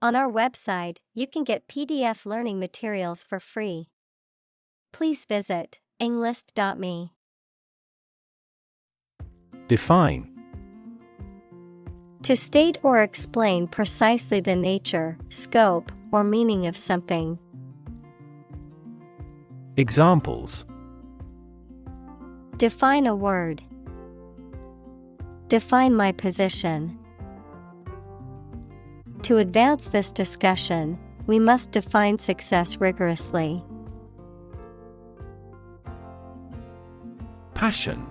On our website, you can get PDF learning materials for free. Please visit englist.me. Define. To state or explain precisely the nature, scope, or meaning of something. Examples. Define a word. Define my position. To advance this discussion, we must define success rigorously. Passion.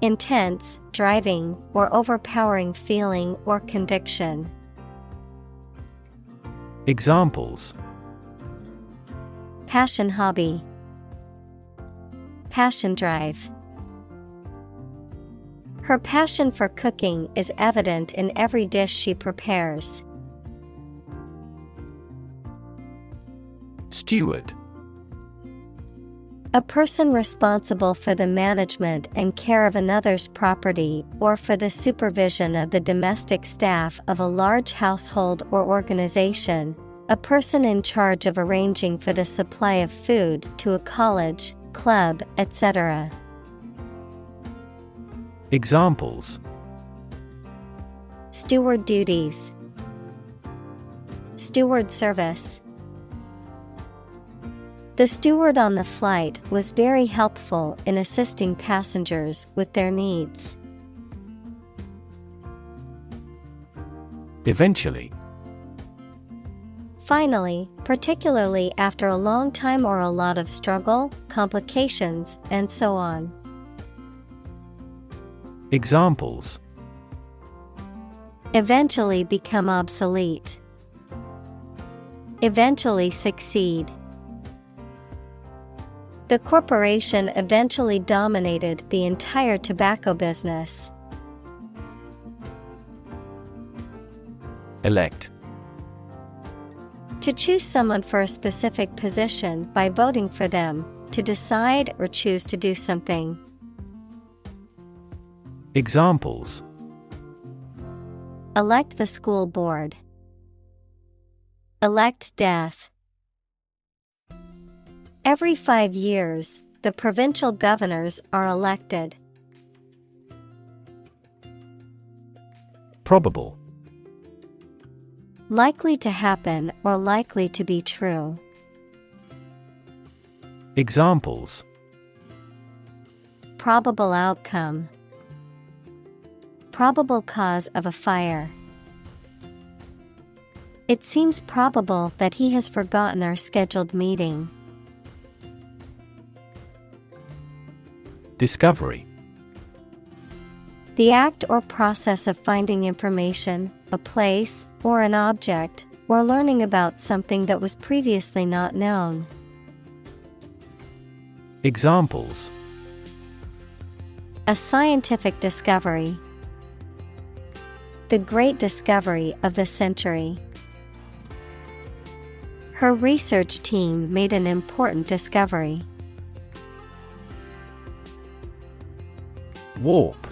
Intense, driving, or overpowering feeling or conviction. Examples. Passion hobby. Passion drive. Her passion for cooking is evident in every dish she prepares. Steward. A person responsible for the management and care of another's property or for the supervision of the domestic staff of a large household or organization. A person in charge of arranging for the supply of food to a college, club, etc. Examples. Steward duties. Steward service. The steward on the flight was very helpful in assisting passengers with their needs. Eventually. Finally, particularly after a long time or a lot of struggle, complications, and so on. Examples. Eventually become obsolete. Eventually succeed. The corporation eventually dominated the entire tobacco business. Elect. To choose someone for a specific position by voting for them, to decide or choose to do something. Examples. Elect the school board. Elect death. Every 5 years, the provincial governors are elected. Probable. Likely to happen or likely to be true. Examples. Probable outcome. Probable cause of a fire. It seems probable that he has forgotten our scheduled meeting. Discovery. The act or process of finding information, a place, or an object, or learning about something that was previously not known. Examples. A scientific discovery. The great discovery of the century. Her research team made an important discovery. Warp.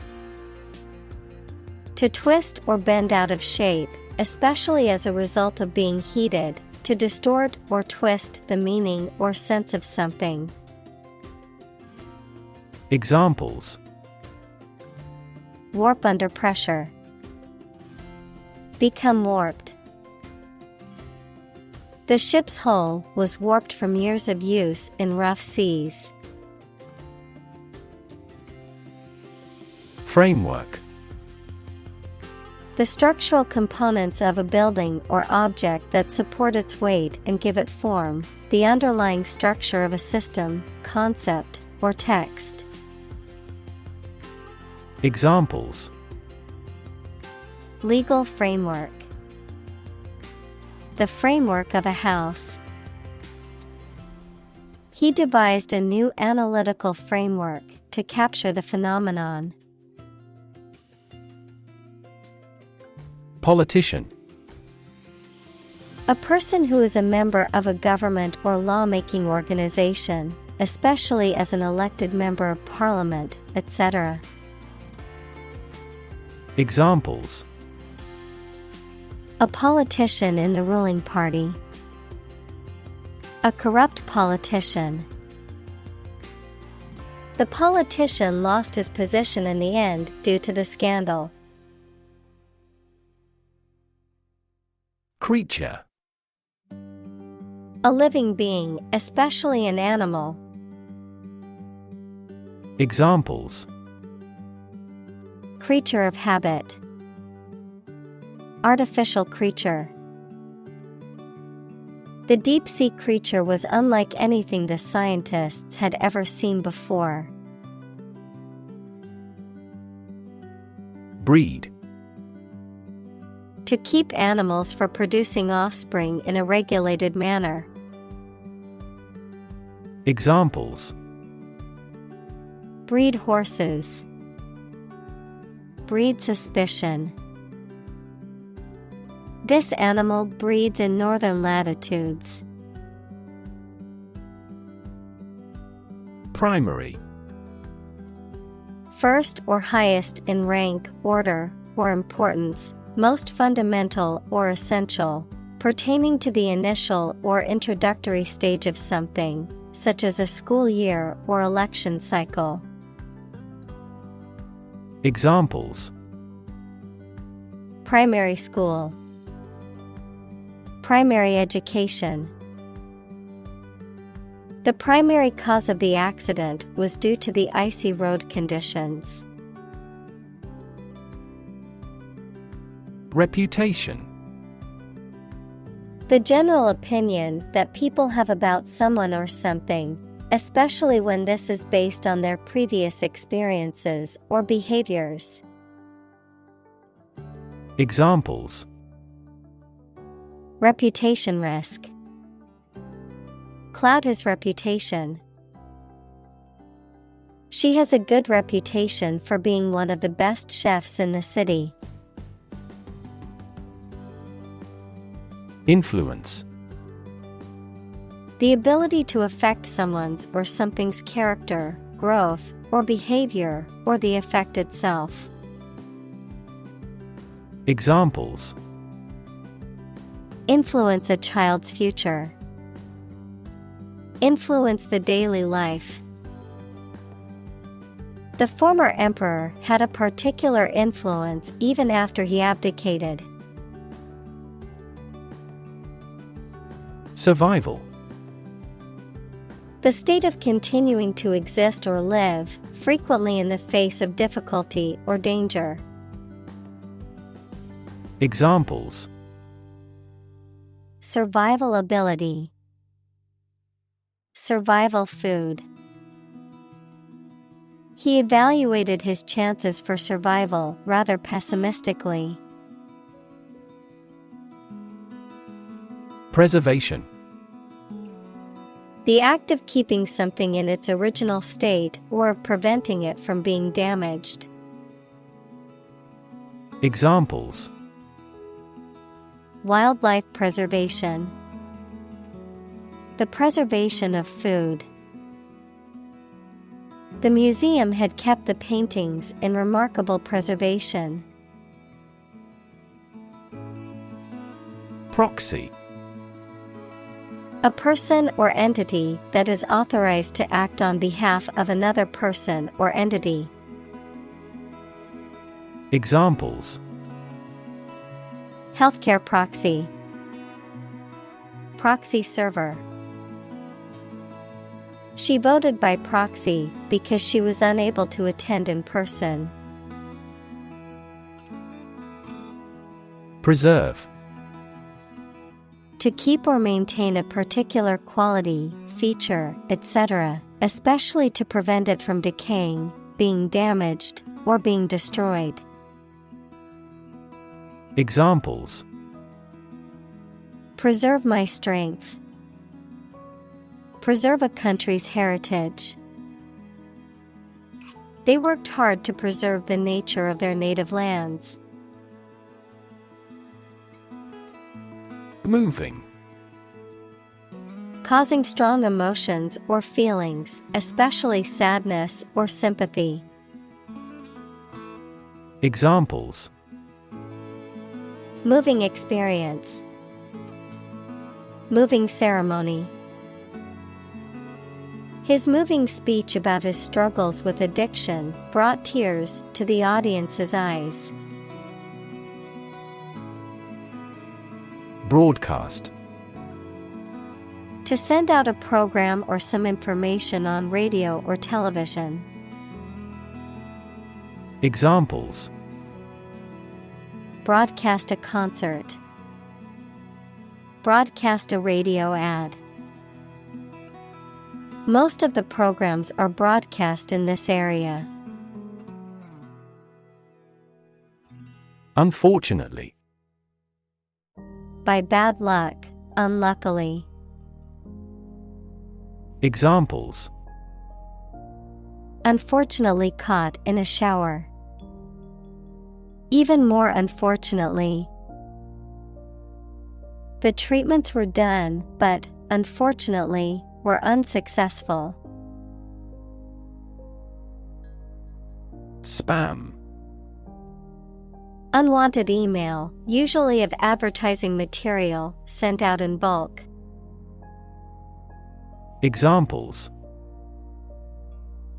To twist or bend out of shape, especially as a result of being heated, to distort or twist the meaning or sense of something. Examples. Warp under pressure. Become warped. The ship's hull was warped from years of use in rough seas. Framework. The structural components of a building or object that support its weight and give it form, the underlying structure of a system, concept, or text. Examples. Legal framework. The framework of a house. He devised a new analytical framework to capture the phenomenon. Politician. A person who is a member of a government or lawmaking organization, especially as an elected member of parliament, etc. A politician in the ruling party. A corrupt politician. The politician lost his position in the end due to the scandal. Creature. A living being, especially an animal. Examples: Creature of habit. Artificial creature. The deep-sea creature was unlike anything the scientists had ever seen before. Breed. To keep animals for producing offspring in a regulated manner. Examples: Breed horses. Breed suspicion. This animal breeds in northern latitudes. Primary. First or highest in rank, order, or importance, most fundamental or essential, pertaining to the initial or introductory stage of something, such as a school year or election cycle. Examples: Primary school. Primary education. The primary cause of the accident was due to the icy road conditions. Reputation. The general opinion that people have about someone or something, especially when this is based on their previous experiences or behaviors. Examples: Reputation risk. Cloud his reputation. She has a good reputation for being one of the best chefs in the city. Influence. The ability to affect someone's or something's character, growth, or behavior, or the effect itself. Examples: Influence a child's future. Influence the daily life. The former emperor had a particular influence even after he abdicated. Survival. The state of continuing to exist or live, frequently in the face of difficulty or danger. Examples: Survival ability. Survival food. He evaluated his chances for survival rather pessimistically. Preservation. The act of keeping something in its original state or of preventing it from being damaged. Examples: Wildlife preservation. The preservation of food. The museum had kept the paintings in remarkable preservation. Proxy. A person or entity that is authorized to act on behalf of another person or entity. Examples: Healthcare proxy. Proxy server. She voted by proxy because she was unable to attend in person. Preserve. To keep or maintain a particular quality, feature, etc., especially to prevent it from decaying, being damaged, or being destroyed. Examples: Preserve my strength. Preserve a country's heritage. They worked hard to preserve the nature of their native lands. Moving. Causing strong emotions or feelings, especially sadness or sympathy. Moving experience. Moving ceremony. His moving speech about his struggles with addiction brought tears to the audience's eyes. Broadcast. To send out a program or some information on radio or television. Examples: Broadcast a concert. Broadcast a radio ad. Most of the programs are broadcast in this area. Unfortunately. By bad luck, unluckily. Examples: Unfortunately caught in a shower. Even more unfortunately. The treatments were done, but, unfortunately, were unsuccessful. Spam. Unwanted email, usually of advertising material, sent out in bulk. Examples: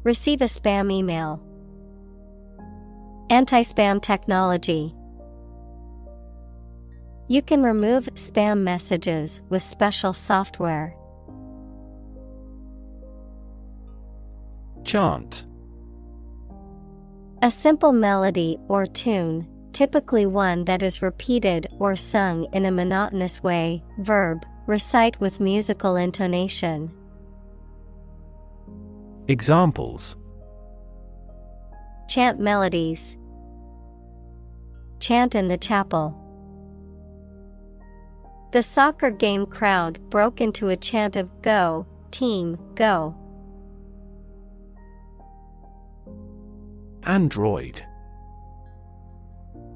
Receive a spam email. Anti-spam technology. You can remove spam messages with special software. Chant. A simple melody or tune, typically one that is repeated or sung in a monotonous way. Verb, recite with musical intonation. Examples: Chant melodies. Chant in the chapel. The soccer game crowd broke into a chant of "Go, team, go." Android.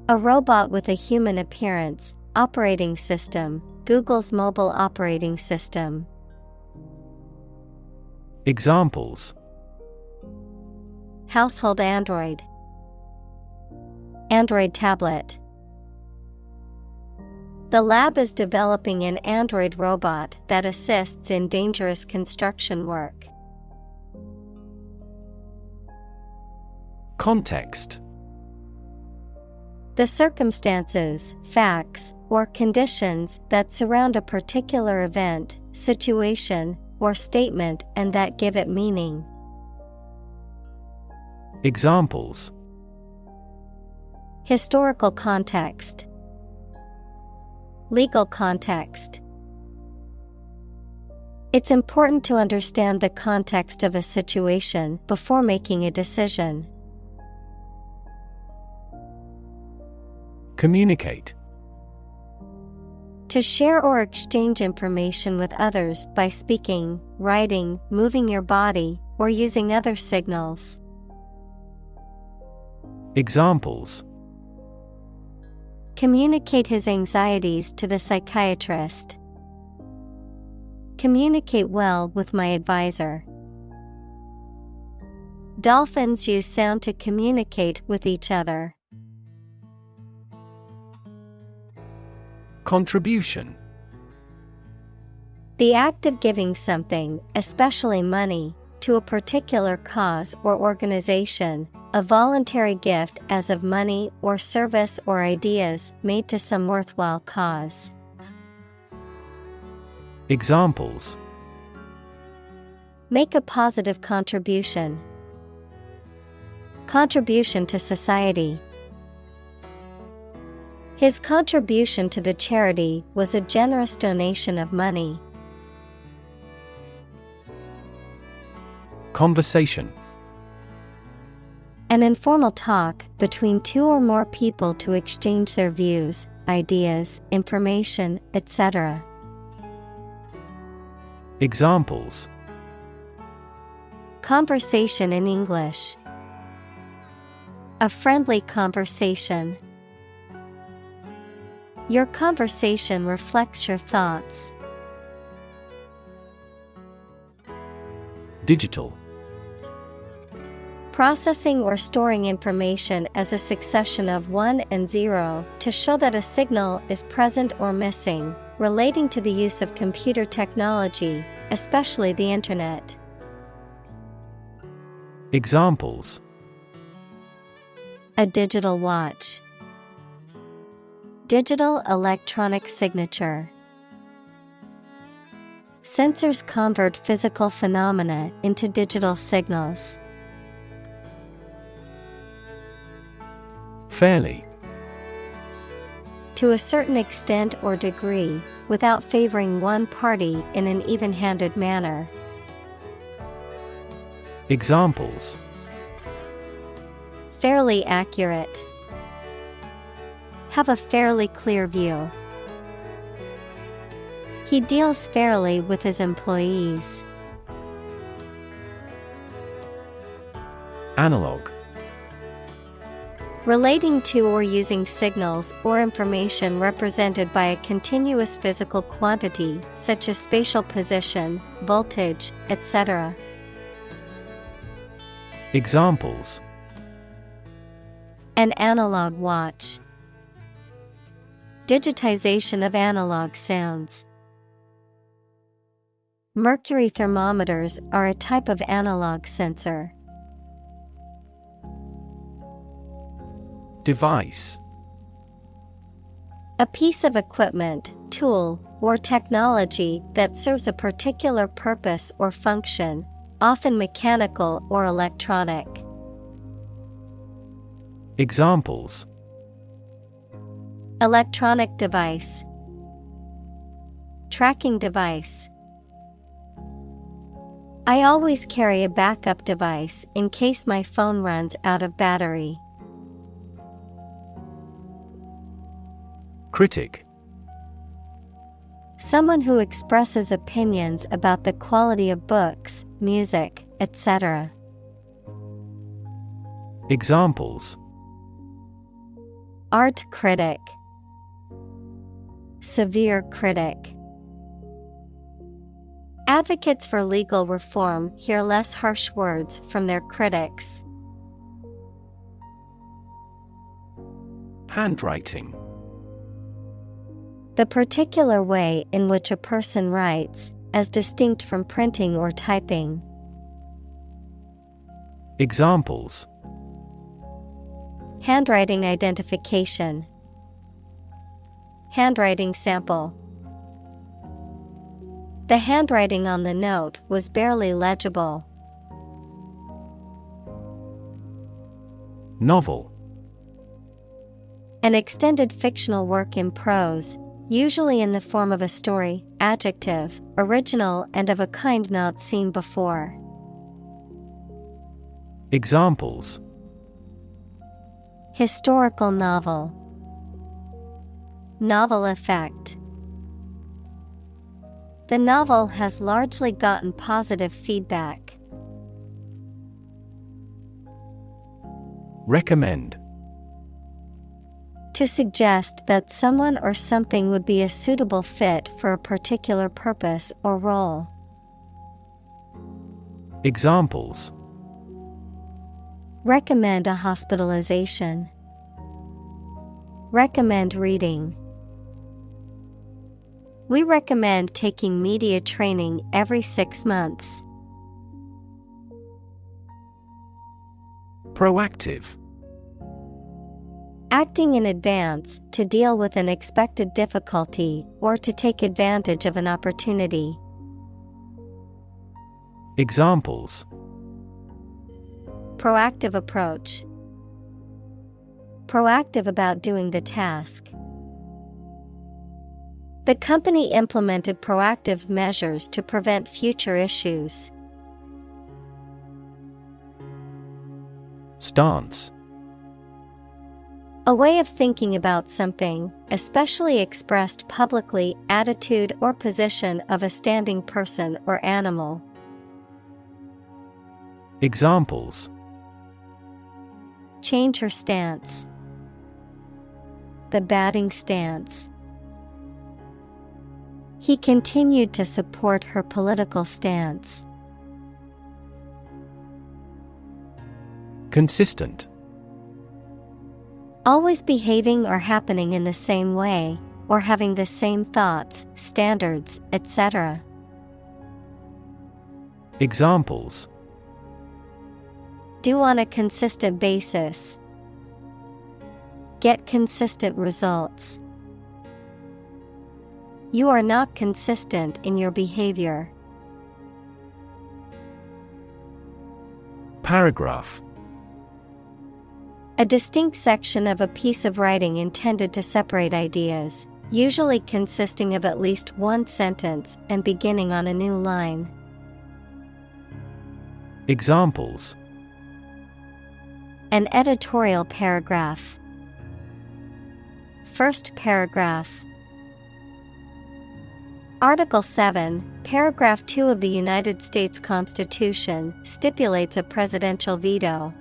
A robot with a human appearance, operating system, Google's mobile operating system. Examples: Household Android. Android tablet. The lab is developing an android robot that assists in dangerous construction work. Context. The circumstances, facts, or conditions that surround a particular event, situation, or statement and that give it meaning. Examples: Historical context. Legal context. It's important to understand the context of a situation before making a decision. Communicate. To share or exchange information with others by speaking, writing, moving your body, or using other signals. Examples: Communicate his anxieties to the psychiatrist. Communicate well with my advisor. Dolphins use sound to communicate with each other. Contribution. The act of giving something, especially money, to a particular cause or organization, a voluntary gift as of money or service or ideas made to some worthwhile cause. Examples: Make a positive contribution. Contribution to society. His contribution to the charity was a generous donation of money. Conversation. An informal talk between two or more people to exchange their views, ideas, information, etc. Examples: Conversation in English. A friendly conversation. Your conversation reflects your thoughts. Digital. Processing or storing information as a succession of 1 and 0 to show that a signal is present or missing, relating to the use of computer technology, especially the Internet. Examples: A digital watch. Digital electronic signature. Sensors convert physical phenomena into digital signals. Fairly. To a certain extent or degree, without favoring one party in an even-handed manner. Examples: Fairly accurate. Have a fairly clear view. He deals fairly with his employees. Analog. Relating to or using signals or information represented by a continuous physical quantity, such as spatial position, voltage, etc. Examples: An analog watch. Digitization of analog sounds. Mercury thermometers are a type of analog sensor. Device. A piece of equipment, tool, or technology that serves a particular purpose or function, often mechanical or electronic. Examples: Electronic device. Tracking device. I always carry a backup device in case my phone runs out of battery. Critic. Someone who expresses opinions about the quality of books, music, etc. Examples: Art critic. Severe critic. Advocates for legal reform hear less harsh words from their critics. Handwriting. The particular way in which a person writes, as distinct from printing or typing. Examples: Handwriting identification. Handwriting sample. The handwriting on the note was barely legible. Novel. An extended fictional work in prose, usually in the form of a story, adjective, original and of a kind not seen before. Examples: Historical novel. Novel effect. The novel has largely gotten positive feedback. Recommend. To suggest that someone or something would be a suitable fit for a particular purpose or role. Examples: Recommend a hospitalization. Recommend reading. We recommend taking media training every 6 months. Proactive. Acting in advance to deal with an expected difficulty or to take advantage of an opportunity. Examples: Proactive approach. Proactive about doing the task. The company implemented proactive measures to prevent future issues. Stance. A way of thinking about something, especially expressed publicly, attitude or position of a standing person or animal. Examples: Change her stance. The batting stance. He continued to support her political stance. Consistent. Always behaving or happening in the same way, or having the same thoughts, standards, etc. Examples. Do on a consistent basis. Get consistent results. You are not consistent in your behavior. Paragraph. A distinct section of a piece of writing intended to separate ideas, usually consisting of at least one sentence and beginning on a new line. Examples. An editorial paragraph. First paragraph. Article 7, Paragraph 2 of the United States Constitution stipulates a presidential veto.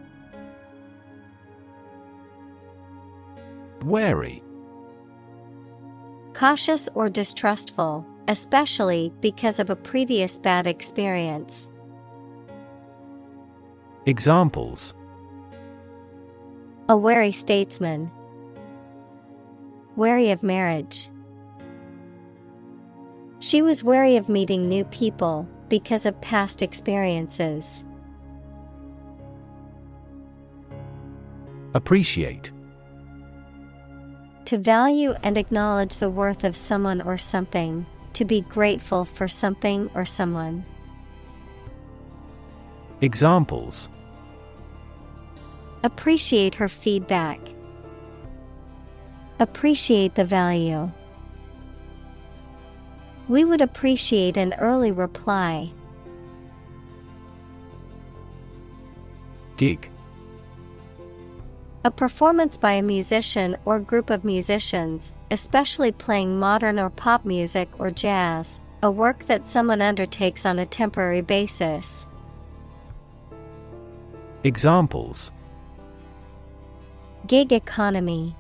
Wary. Cautious or distrustful, especially because of a previous bad experience. Examples. A wary statesman. Wary of marriage. She was wary of meeting new people because of past experiences. Appreciate. To value and acknowledge the worth of someone or something, to be grateful for something or someone. Examples. Appreciate her feedback. Appreciate the value. We would appreciate an early reply. Gig. A performance by a musician or group of musicians, especially playing modern or pop music or jazz, a work that someone undertakes on a temporary basis. Examples. Gig economy.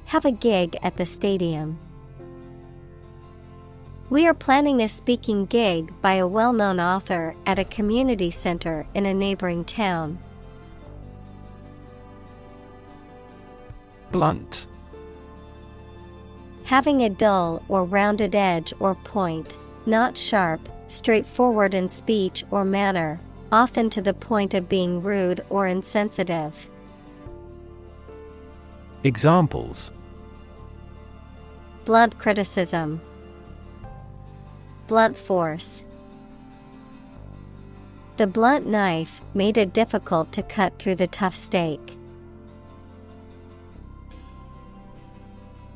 Have a gig at the stadium. We are planning a speaking gig by a well-known author at a community center in a neighboring town. Blunt. Having a dull or rounded edge or point, not sharp, straightforward in speech or manner, often to the point of being rude or insensitive. Examples. Blunt criticism. Blunt force. The blunt knife made it difficult to cut through the tough steak.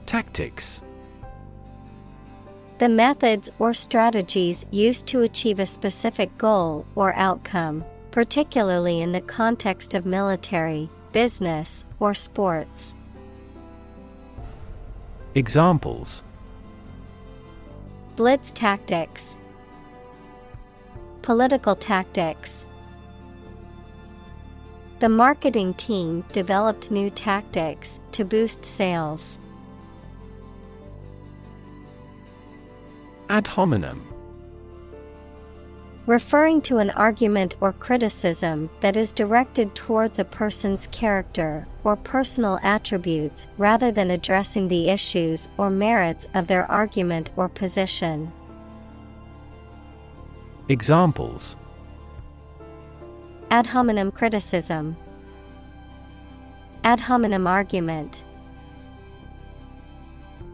Tactics. The methods or strategies used to achieve a specific goal or outcome, particularly in the context of military, business, or sports. Examples. Blitz tactics. Political tactics. The marketing team developed new tactics to boost sales. Ad hominem. Referring to an argument or criticism that is directed towards a person's character or personal attributes rather than addressing the issues or merits of their argument or position. Examples. Ad hominem criticism. Ad hominem argument.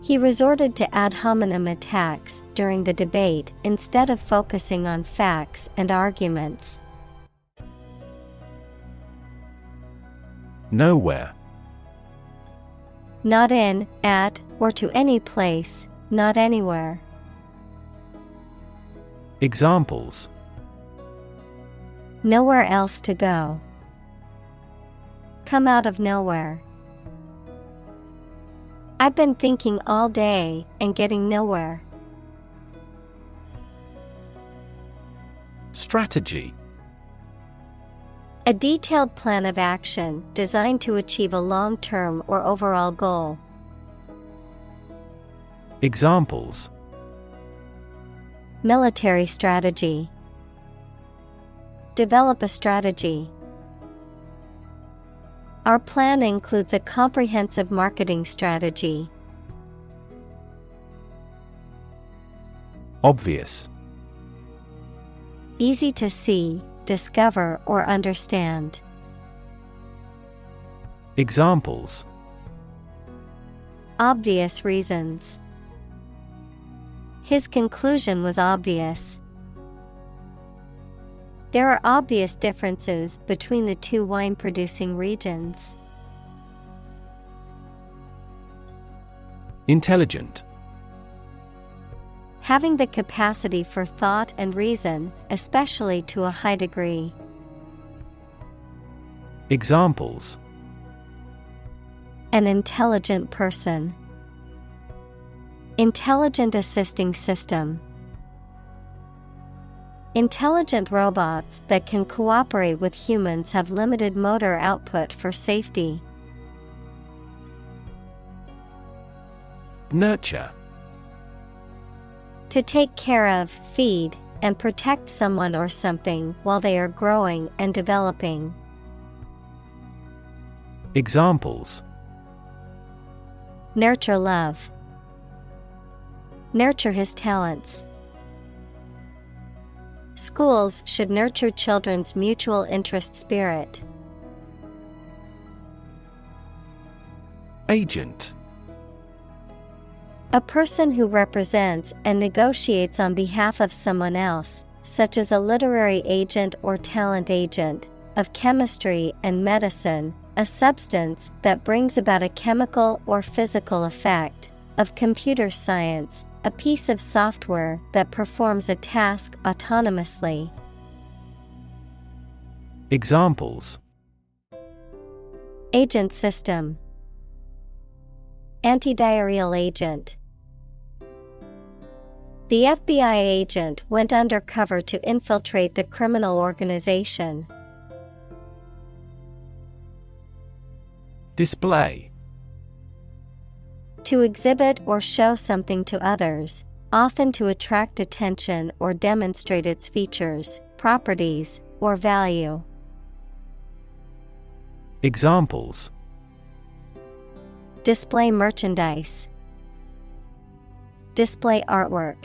He resorted to ad hominem attacks during the debate instead of focusing on facts and arguments. Nowhere. Not in, at, or to any place, not anywhere. Examples. Nowhere else to go. Come out of nowhere. I've been thinking all day and getting nowhere. Strategy. A detailed plan of action designed to achieve a long-term or overall goal. Examples. Military strategy. Develop a strategy. Our plan includes a comprehensive marketing strategy. Obvious. Easy to see, discover, or understand. Examples. Obvious reasons. His conclusion was obvious. There are obvious differences between the two wine-producing regions. Intelligent. Having the capacity for thought and reason, especially to a high degree. Examples. An intelligent person. Intelligent assisting system. Intelligent robots that can cooperate with humans have limited motor output for safety. Nurture. To take care of, feed, and protect someone or something while they are growing and developing. Examples. Nurture love. Nurture his talents. Schools should nurture children's mutual interest spirit. Agent. A person who represents and negotiates on behalf of someone else, such as a literary agent or talent agent, of chemistry and medicine, a substance that brings about a chemical or physical effect, of computer science, a piece of software that performs a task autonomously. Examples. Agent system. Antidiarrheal agent. The FBI agent went undercover to infiltrate the criminal organization. Display. To exhibit or show something to others, often to attract attention or demonstrate its features, properties, or value. Examples. Display merchandise. Display artwork.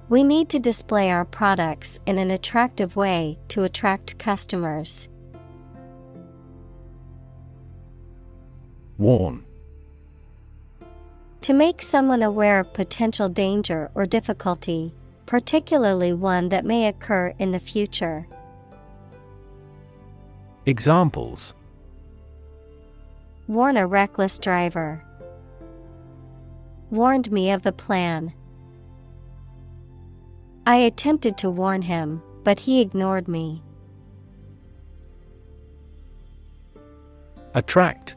We need to display our products in an attractive way to attract customers. Warn. To make someone aware of potential danger or difficulty, particularly one that may occur in the future. Examples. Warn a reckless driver. Warned me of the plan. I attempted to warn him, but he ignored me. Attract.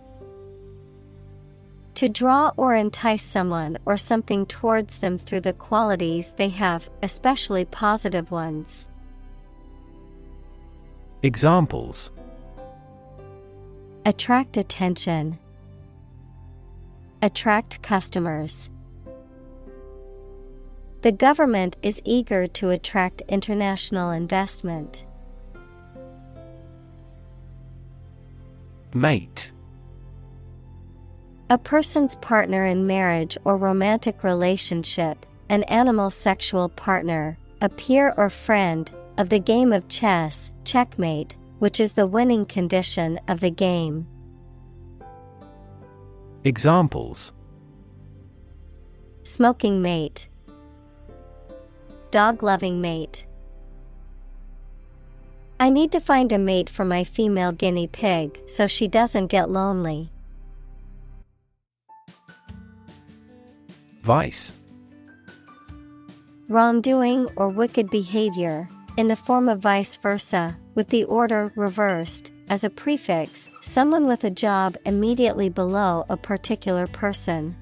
To draw or entice someone or something towards them through the qualities they have, especially positive ones. Examples. Attract attention. Attract customers. The government is eager to attract international investment. Mate. A person's partner in marriage or romantic relationship, an animal's sexual partner, a peer or friend, of the game of chess, checkmate, which is the winning condition of the game. Examples. Smoking mate. Dog-loving mate. I need to find a mate for my female guinea pig so she doesn't get lonely. Vice. Wrongdoing or wicked behavior, in the form of vice versa, with the order reversed, as a prefix, someone with a job immediately below a particular person.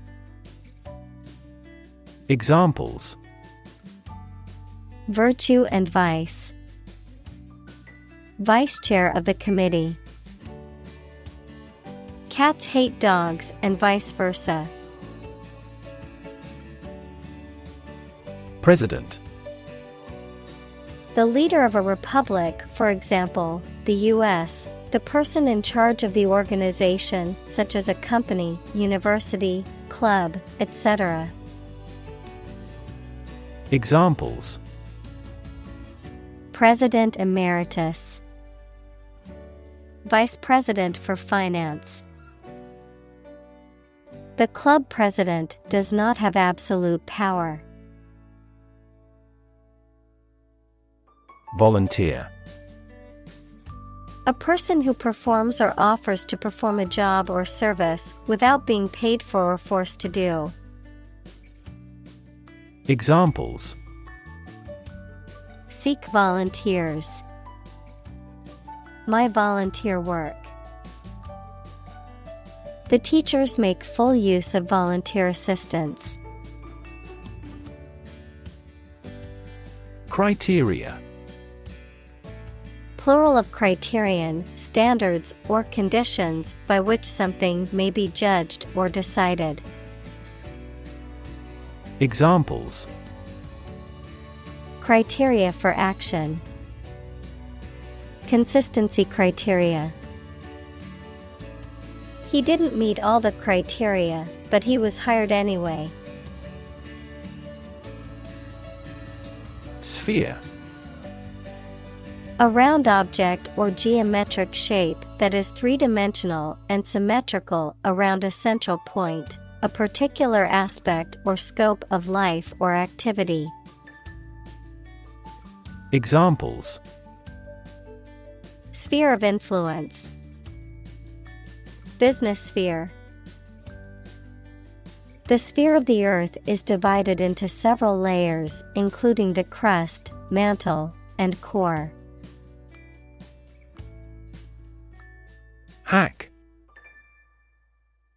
Examples. Virtue and vice. Vice chair of the committee. Cats hate dogs and vice versa. President. The leader of a republic, for example, the U.S., the person in charge of the organization, such as a company, university, club, etc. Examples: President Emeritus, Vice President for Finance. The club president does not have absolute power. Volunteer. A person who performs or offers to perform a job or service without being paid for or forced to do. Examples: Seek volunteers. My volunteer work. The teachers make full use of volunteer assistance. Criteria. Plural of criterion, standards, or conditions by which something may be judged or decided. Examples: Criteria for action. Consistency criteria. He didn't meet all the criteria, but he was hired anyway. Sphere. A round object or geometric shape that is three-dimensional and symmetrical around a central point, a particular aspect or scope of life or activity. Examples: Sphere of influence. Business sphere. The sphere of the Earth is divided into several layers, including the crust, mantle, and core. Hack.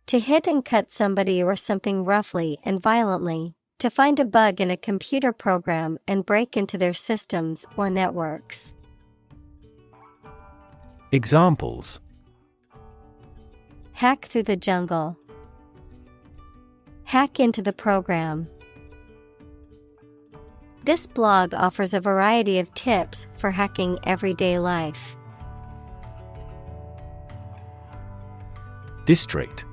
To hit and cut somebody or something roughly and violently, to find a bug in a computer program and break into their systems or networks. Examples: Hack through the jungle. Hack into the program. This blog offers a variety of tips for hacking everyday life. District.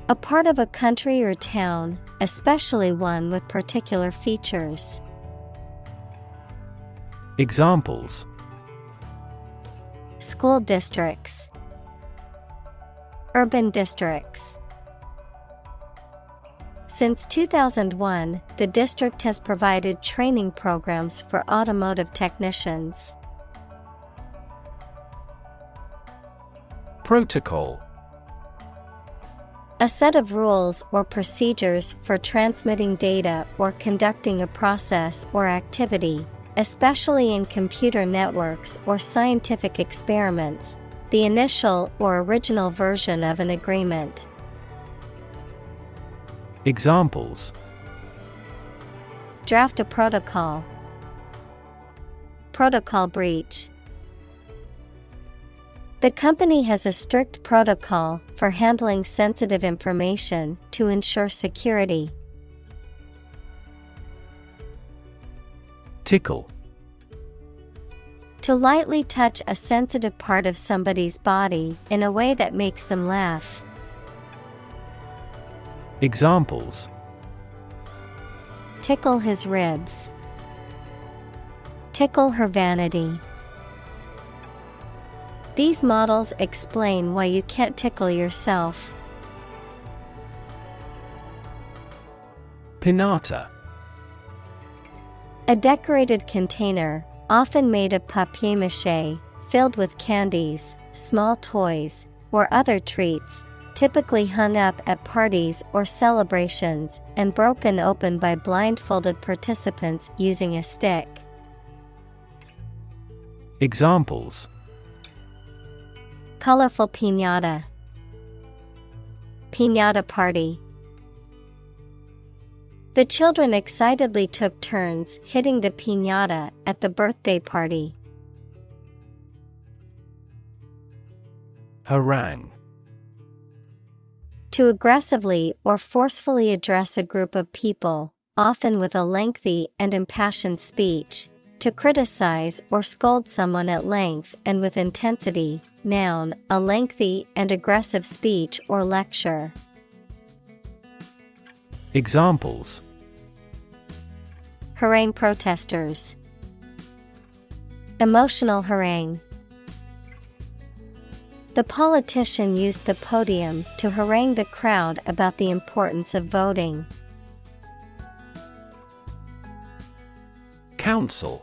A part of a country or town, especially one with particular features. Examples: School districts. Urban districts. Since 2001, the district has provided training programs for automotive technicians. Protocol. A set of rules or procedures for transmitting data or conducting a process or activity, especially in computer networks or scientific experiments, the initial or original version of an agreement. Examples: Draft a protocol. Protocol breach. The company has a strict protocol for handling sensitive information to ensure security. Tickle. To lightly touch a sensitive part of somebody's body in a way that makes them laugh. Examples: Tickle his ribs. Tickle her vanity. These models explain why you can't tickle yourself. Pinata. A decorated container, often made of papier-mâché, filled with candies, small toys, or other treats, typically hung up at parties or celebrations and broken open by blindfolded participants using a stick. Examples: Colorful piñata. Piñata party. The children excitedly took turns hitting the piñata at the birthday party. Harangue. To aggressively or forcefully address a group of people, often with a lengthy and impassioned speech, To criticize or scold someone at length and with intensity. Noun, a lengthy and aggressive speech or lecture. Examples: Harangue protesters. Emotional harangue. The politician used the podium to harangue the crowd about the importance of voting. Council.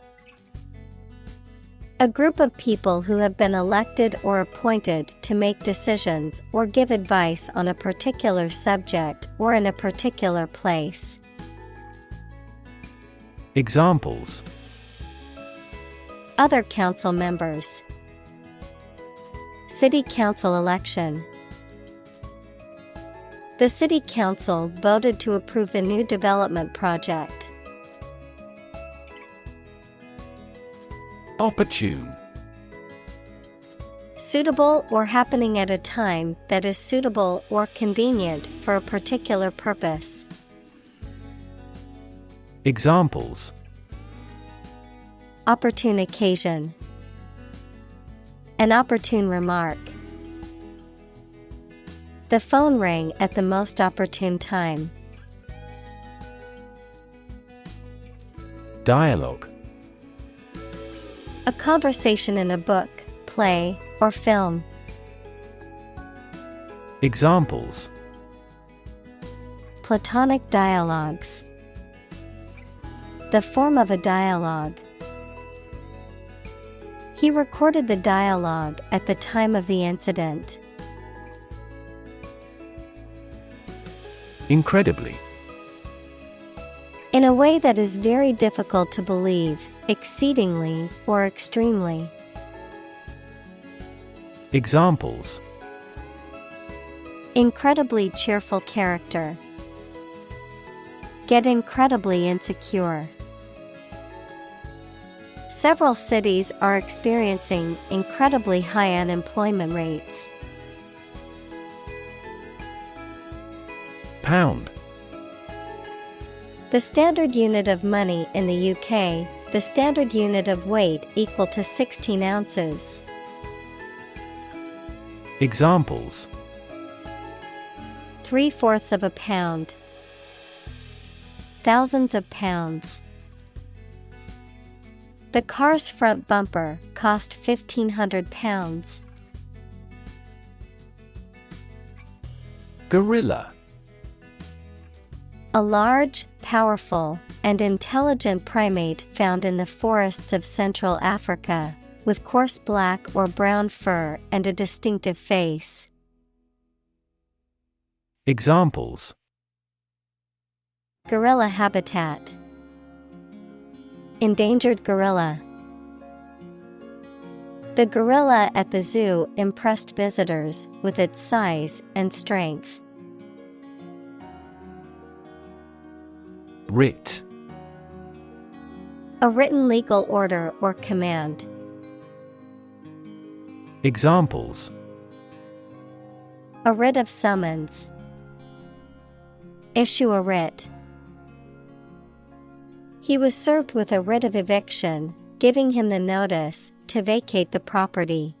A group of people who have been elected or appointed to make decisions or give advice on a particular subject or in a particular place. Examples: Other council members. City council election. The city council voted to approve the new development project. Opportune. Suitable or happening at a time that is suitable or convenient for a particular purpose. Examples: Opportune occasion. An opportune remark. The phone rang at the most opportune time. Dialogue. A conversation in a book, play, or film. Examples: Platonic dialogues. The form of a dialogue. He recorded the dialogue at the time of the incident. Incredibly. In a way that is very difficult to believe, exceedingly, or extremely. Examples: Incredibly cheerful character. Get incredibly insecure. Several cities are experiencing incredibly high unemployment rates. Pound. The standard unit of money in the UK, the standard unit of weight equal to 16 ounces. Examples: 3/4 of a pound. Thousands of pounds. The car's front bumper cost £1,500. Gorilla. A large, powerful, and intelligent primate found in the forests of Central Africa, with coarse black or brown fur and a distinctive face. Examples: Gorilla habitat. Endangered gorilla. The gorilla at the zoo impressed visitors with its size and strength. Writ. A written legal order or command. Examples: A writ of summons. Issue a writ. He was served with a writ of eviction, giving him the notice to vacate the property.